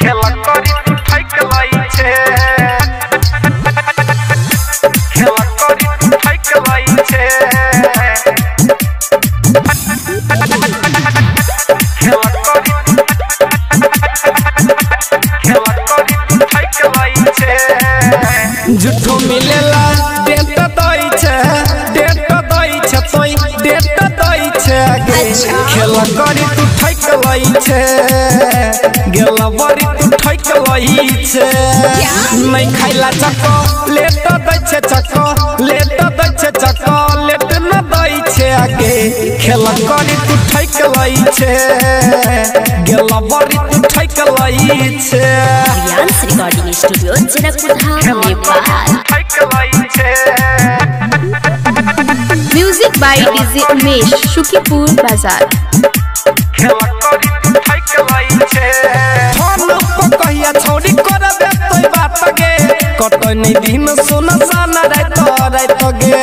खेला करी तू ठैक लाई छे खेला करी तू ठैक लाई छे खेला करी तू ठैक लाई छे झूठो मिलेला डेट दई छे तोई डेट दई छे गे खेला करी तू ठैक लाई छे गेला बड़ी तू ठैक लाई छे नहीं खाइला चको लेट दई छे चको लेट दई छे चको लेट न दई छे आगे खेला करी तू ठैक लाई छे गेला बड़ी तू ठैक लाई छे रियांस recording studio Janakpur Dham Nepal. Music by DJ Umesh Shukipur बाजार। कहिया छोड़ी करबे तोय बात गे कतय नहीं दिन सोना साना रात गे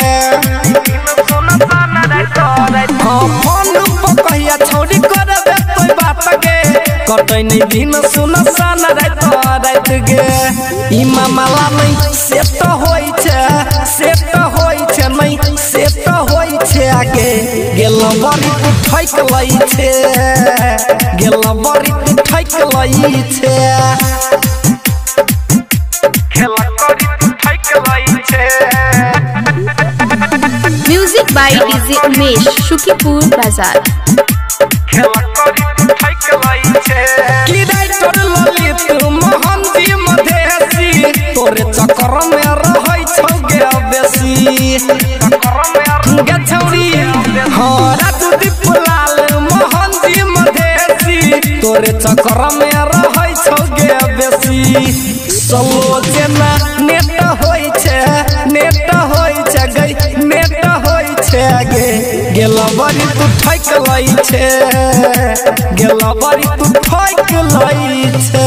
फोन पर कहिया छोड़ी करबे तोय बात गे कतय नहीं दिन सोना साना रात गे ई मामला नहीं से तो होई छे नहीं से तो होई छे आगे गेल बड़ी तू ठैक लई छे गेल बड़ी तू ठैक लई छे खेला करी तू ठैक लाई छे music by DJ Umesh Shukipur बाजार। खेला करी तू ठैक लाई छे की राइटर ललित मोहन जी मधेसी तोरे चक्कर में रहै छौ गे बेसी गछौरी हां रातू दीपलाल मोहन जी मधेसी तोरे चक्कर में रहै छौ गे बेसी सलो जेना नेट होई छे गई नेट होई छे गे गेला बड़ी तू ठैक लाई छे गेला बड़ी तू ठैक लाई छे।